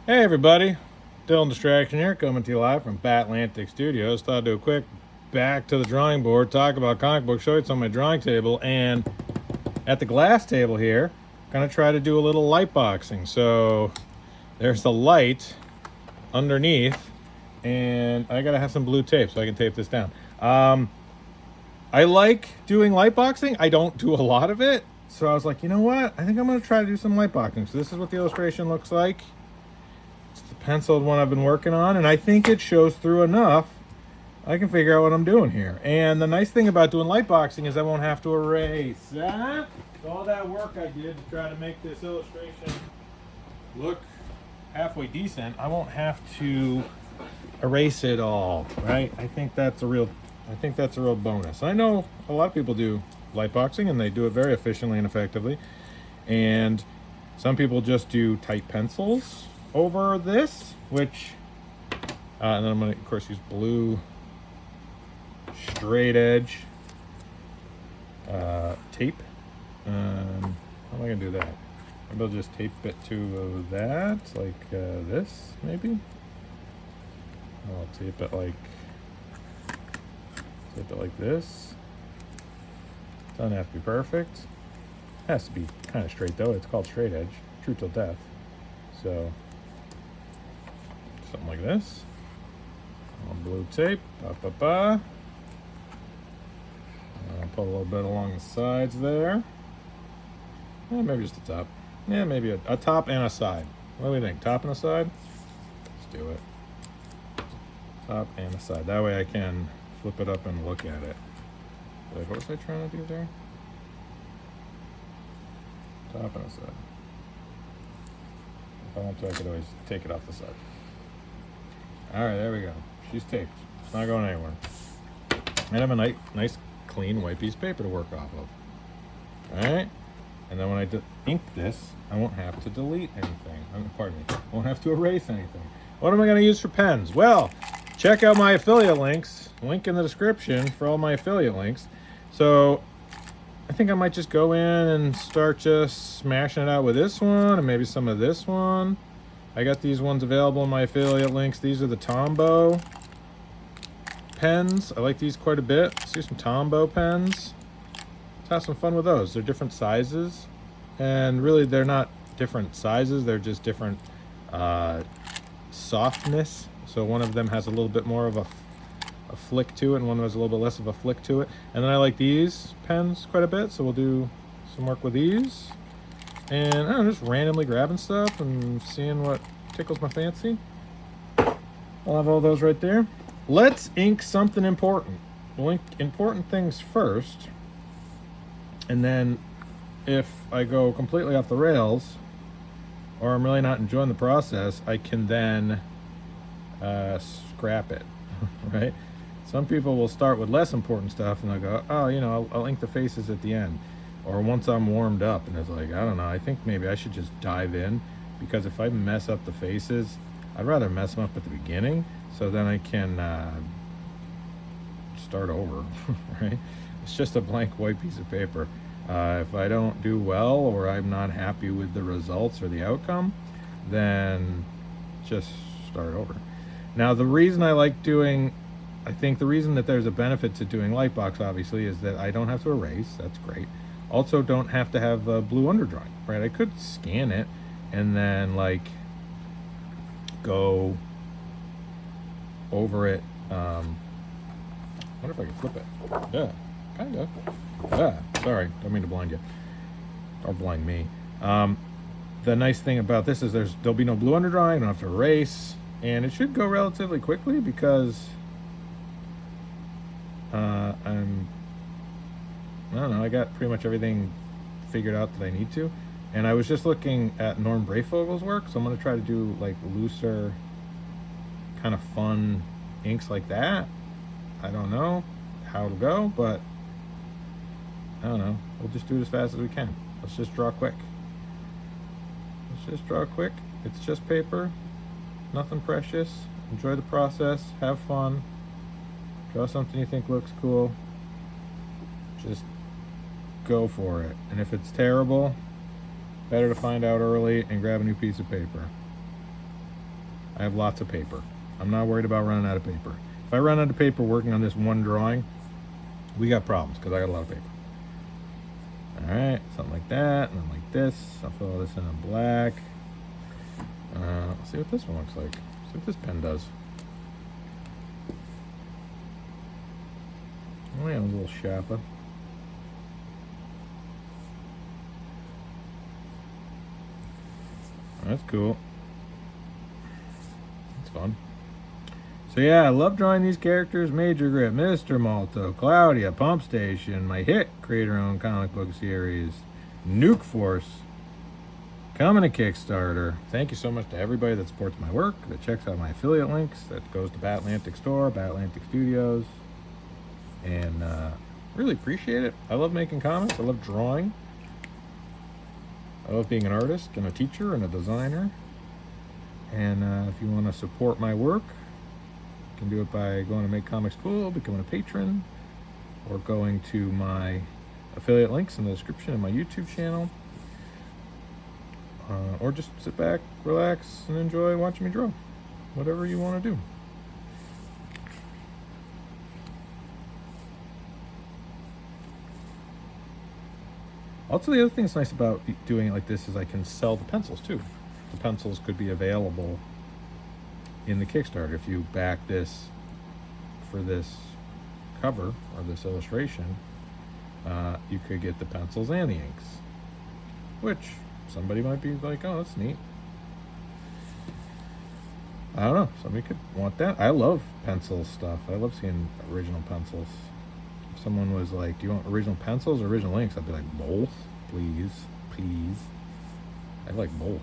Hey everybody, Dylan Distraction here, coming to you live from Batlantic Studios. Thought I'd do a quick back to the drawing board, talk about comic books, show you some on my drawing table, and at the glass table here, gonna try to do a little light boxing. So there's the light underneath, and I gotta have some blue tape so I can tape this down. I like doing light boxing. I don't do a lot of it, so I was like, you know what? I think I'm gonna try to do some light boxing. So this is what the illustration looks like. It's the penciled one I've been working on, and I think it shows through enough. I can figure out what I'm doing here. And the nice thing about doing light boxing is I won't have to erase all that work I did to try to make this illustration look halfway decent. I won't have to erase it all, right? I think that's a real bonus. I know a lot of people do light boxing and they do it very efficiently and effectively. And some people just do tight pencils over this, which and then I'm going to of course use blue straight edge tape. How am I going to do that? Maybe I'll just tape it to that, like this maybe. I'll tape it like this. Doesn't have to be perfect. Has to be kind of straight though. It's called straight edge, true till death. So something like this. On blue tape. I'll put a little bit along the sides there. Maybe just the top. Yeah, maybe a top and a side. What do we think? Top and a side? Let's do it. Top and a side. That way I can flip it up and look at it. Like, what was I trying to do there? Top and a side. If I want to, I could always take it off the side. Alright, there we go. She's taped. It's not going anywhere. And I have a nice, clean, white piece of paper to work off of. Alright? And then when I ink this, I won't have to delete anything. Pardon me. I won't have to erase anything. What am I going to use for pens? Well, check out my affiliate links. Link in the description for all my affiliate links. So I think I might just go in and start just smashing it out with this one and maybe some of this one. I got these ones available in my affiliate links. These are the Tombow pens. I like these quite a bit. Let's do some Tombow pens. Let's have some fun with those. They're different sizes, and really they're not different sizes. They're just different softness. So one of them has a little bit more of a flick to it, and one has a little bit less of a flick to it. And then I like these pens quite a bit, so we'll do some work with these. And I don't know, just randomly grabbing stuff and seeing what tickles my fancy. I'll have all those right there. Let's ink something important. We'll ink important things first, and then if I go completely off the rails or I'm really not enjoying the process, I can then scrap it, right? Some people will start with less important stuff and they'll go, oh, you know, I'll ink the faces at the end, or once I'm warmed up. And it's like, I don't know, I think maybe I should just dive in, because if I mess up the faces, I'd rather mess them up at the beginning so then I can start over, right? It's just a blank white piece of paper. If I don't do well, or I'm not happy with the results or the outcome, then just start over. Now, the reason I like doing, I think the reason that there's a benefit to doing Lightbox, obviously, is that I don't have to erase. That's great. Also, don't have to have blue underdrawing, right? I could scan it and then, like, go over it. I wonder if I can flip it. Yeah, kind of. Yeah, sorry, don't mean to blind you. Or blind me. The nice thing about this is there'll be no blue underdrawing. I don't have to erase. And it should go relatively quickly because I don't know, I got pretty much everything figured out that I need to. And I was just looking at Norm Brayfogel's work, so I'm going to try to do like looser, kind of fun inks like that. I don't know how it'll go, but I don't know. We'll just do it as fast as we can. Let's just draw quick. It's just paper. Nothing precious. Enjoy the process. Have fun. Draw something you think looks cool. Just go for it. And if it's terrible, better to find out early and grab a new piece of paper. I have lots of paper. I'm not worried about running out of paper. If I run out of paper working on this one drawing, we got problems because I got a lot of paper. All right, something like that, and then like this. I'll fill all this in black. Let's see what this one looks like. See what this pen does. Oh yeah, a little sharper. That's cool. That's fun. So yeah, I love drawing these characters. Major Grip, Mr. Malto, Claudia, Pump Station, my hit Create Your Own comic book series, Nuke Force, coming to Kickstarter. Thank you so much to everybody that supports my work, that checks out my affiliate links, that goes to Bat Atlantic Store, Bat Atlantic Studios, and really appreciate it. I love making comics. I love drawing. I love being an artist and a teacher and a designer. And if you want to support my work, you can do it by going to Make Comics Cool, becoming a patron, or going to my affiliate links in the description of my YouTube channel. Or just sit back, relax, and enjoy watching me draw. Whatever you want to do. Also, the other thing that's nice about doing it like this is I can sell the pencils too. The pencils could be available in the Kickstarter. If you back this for this cover or this illustration, you could get the pencils and the inks, which somebody might be like, oh, that's neat. I don't know, somebody could want that. I love pencil stuff. I love seeing original pencils. If someone was like, do you want original pencils or original inks? I'd be like, both, please, please. I like both.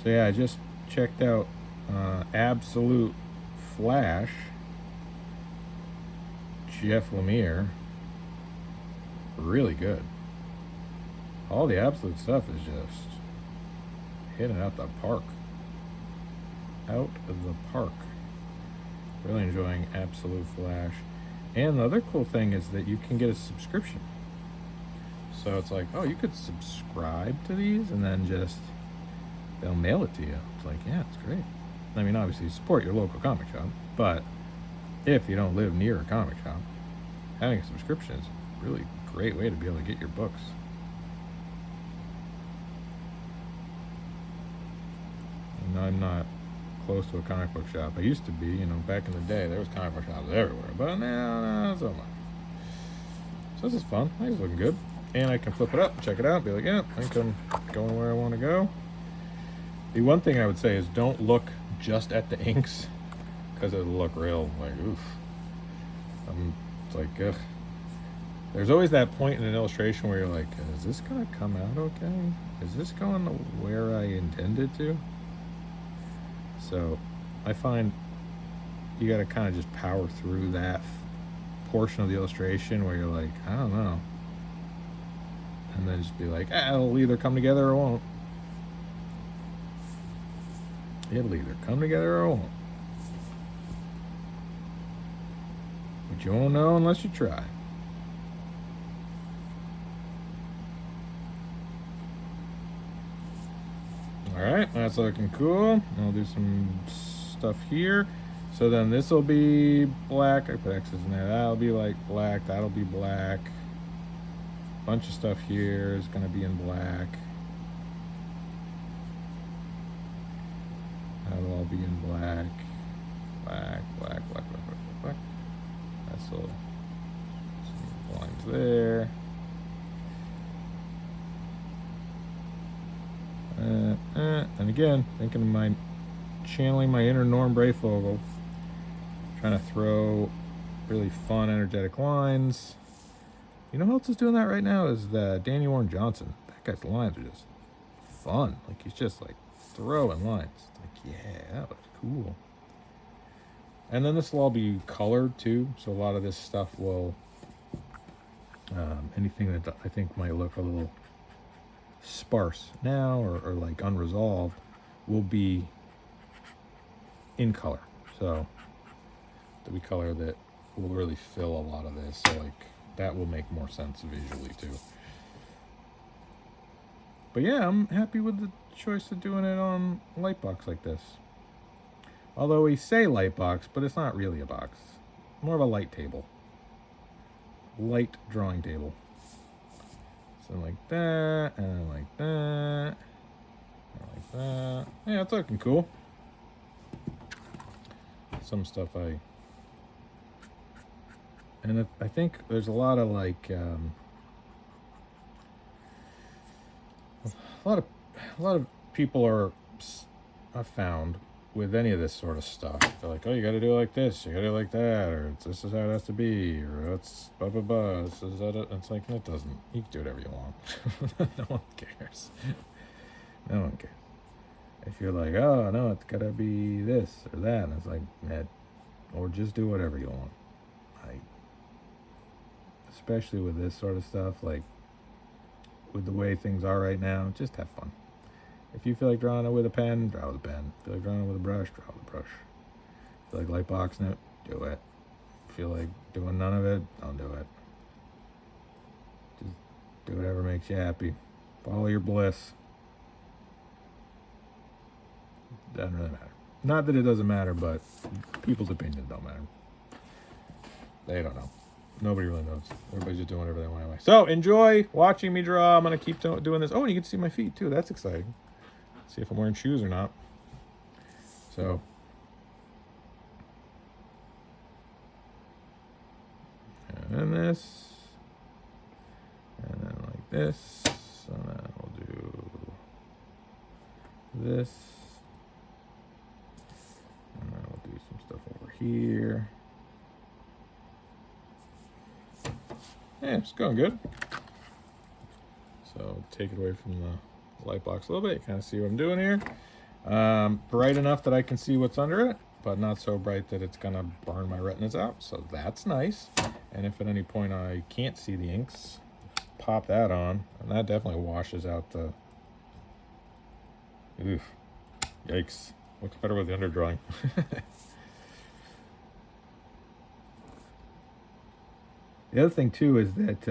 So yeah, I just checked out Absolute Flash, Jeff Lemire. Really good. All the Absolute stuff is just hitting it out the park. Out of the park. Really enjoying Absolute Flash. And the other cool thing is that you can get a subscription. So it's like, oh, you could subscribe to these and then just they'll mail it to you. It's like, yeah, it's great. I mean, obviously, support your local comic shop, but if you don't live near a comic shop, having a subscription is a really great way to be able to get your books. And I'm not close to a comic book shop. I used to be, you know, back in the day, there was comic book shops everywhere, but now, not so much. So this is fun. I think it's looking good. And I can flip it up, check it out, be like, yeah, I think I'm going where I want to go. The one thing I would say is don't look just at the inks, because it'll look real like, oof. It's like, ugh. There's always that point in an illustration where you're like, is this going to come out okay? Is this going where I intended to? So I find you got to kind of just power through that portion of the illustration where you're like, I don't know. And then just be like, it'll either come together or won't. It'll either come together or won't. But you won't know unless you try. Alright, that's looking cool. I'll do some stuff here. So then this will be black. I put X's in there. That'll be like black. That'll be black. Bunch of stuff here is going to be in black. That'll all be in black. Black, black, black, black, black, black. That's all. Some lines there. And again, thinking of my channeling my inner Norm Brayfogle, trying to throw really fun, energetic lines. You know who else is doing that right now is Danny Warren Johnson. That guy's lines are just fun. Like he's just like throwing lines. It's like, yeah, that looks cool. And then this will all be colored too, so a lot of this stuff will, anything that I think might look a little sparse now or like unresolved will be in color. So the color that will really fill a lot of this. So like that will make more sense visually too. But yeah, I'm happy with the choice of doing it on a light box like this. Although we say light box, but it's not really a box. More of a light table. Light drawing table. So like that, and like that, and like that. Yeah, it's looking cool. Some stuff I think there's a lot of like a lot of people are, I've found, with any of this sort of stuff, they're like, oh, you got to do it like this, you got to do it like that, or this is how it has to be, or that's blah blah blah. This is that. It's like, it doesn't. You can do whatever you want. No one cares. No one cares. If you're like, oh no, it's gotta be this or that, and it's like, man, or just do whatever you want. Especially with this sort of stuff, like with the way things are right now, just have fun. If you feel like drawing it with a pen, draw with a pen. If you feel like drawing it with a brush, draw with a brush. If you feel like lightboxing it, do it. If you feel like doing none of it, don't do it. Just do whatever makes you happy. Follow your bliss. Doesn't really matter. Not that it doesn't matter, but people's opinions don't matter. They don't know. Nobody really knows. Everybody's just doing whatever they want anyway. So enjoy watching me draw. I'm going to keep doing this. Oh, and you can see my feet too. That's exciting. See if I'm wearing shoes or not. So. And then this. And then like this. And then we'll do this. And then we'll do some stuff over here. Yeah, it's going good. So take it away from the light box a little bit. You kind of see what I'm doing here. Bright enough that I can see what's under it, but not so bright that it's gonna burn my retinas out. So that's nice. And if at any point I can't see the inks, pop that on, and that definitely washes out the. Oof! Yikes! Looks better with the underdrawing. The other thing too is that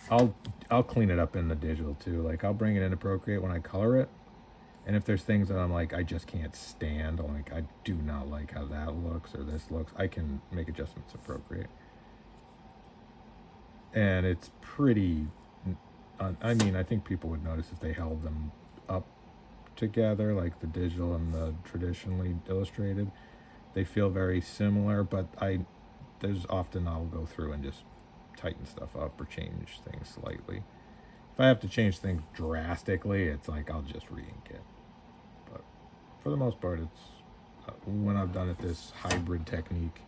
I'll clean it up in the digital too. Like I'll bring it into Procreate when I color it, and if there's things that I'm like I just can't stand, or like I do not like how that looks or this looks, I can make adjustments to Procreate, and it's pretty. I mean, I think people would notice if they held them up together, like the digital and the traditionally illustrated. They feel very similar, but there's often I'll go through and just tighten stuff up or change things slightly. If I have to change things drastically, it's like I'll just re-ink it. But for the most part, it's when I've done it this hybrid technique,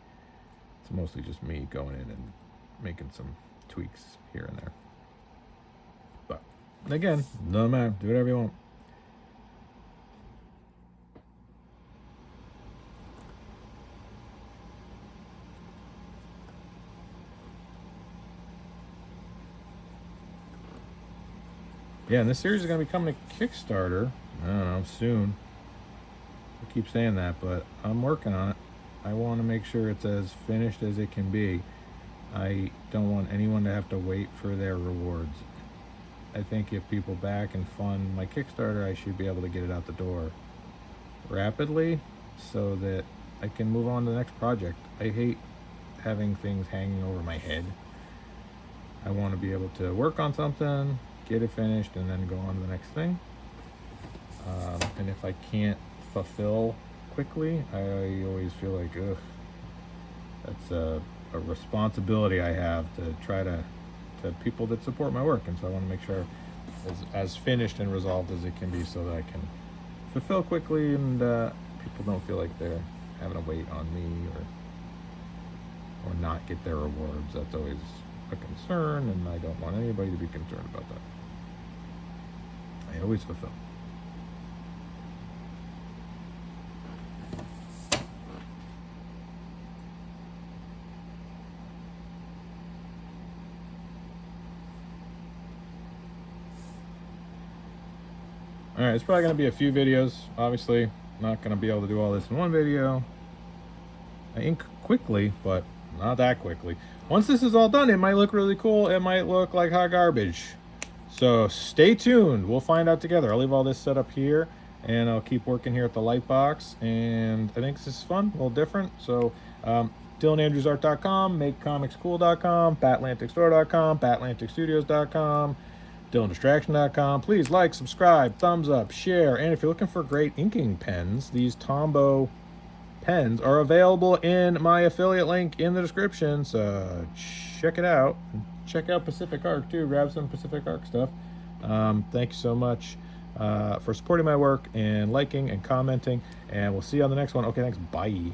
it's mostly just me going in and making some tweaks here and there. But again, no matter, do whatever you want. Yeah, and this series is going to be coming to Kickstarter, I don't know, soon. I keep saying that, but I'm working on it. I want to make sure it's as finished as it can be. I don't want anyone to have to wait for their rewards. I think if people back and fund my Kickstarter, I should be able to get it out the door rapidly so that I can move on to the next project. I hate having things hanging over my head. I want to be able to work on something, get it finished, and then go on to the next thing. And if I can't fulfill quickly, I always feel like, ugh, that's a responsibility I have to try to people that support my work. And so I want to make sure as finished and resolved as it can be so that I can fulfill quickly and people don't feel like they're having to wait on me or not get their rewards. That's always a concern, and I don't want anybody to be concerned about that. I always fulfill. Alright, it's probably going to be a few videos, obviously. not going to be able to do all this in one video. I ink quickly, but not that quickly. Once this is all done, it might look really cool. It might look like hot garbage. So stay tuned. We'll find out together. I'll leave all this set up here, and I'll keep working here at the light box. And I think this is fun, a little different. So DylanAndrewsArt.com, MakeComicsCool.com, BatLanticStore.com, BatLanticStudios.com, DylanDistraction.com. Please like, subscribe, thumbs up, share. And if you're looking for great inking pens, these Tombow pens are available in my affiliate link in the description. So check it out. Check out Pacific Arc too. Grab some Pacific Arc stuff. Thank you so much for supporting my work and liking and commenting. And we'll see you on the next one. Okay, thanks. Bye.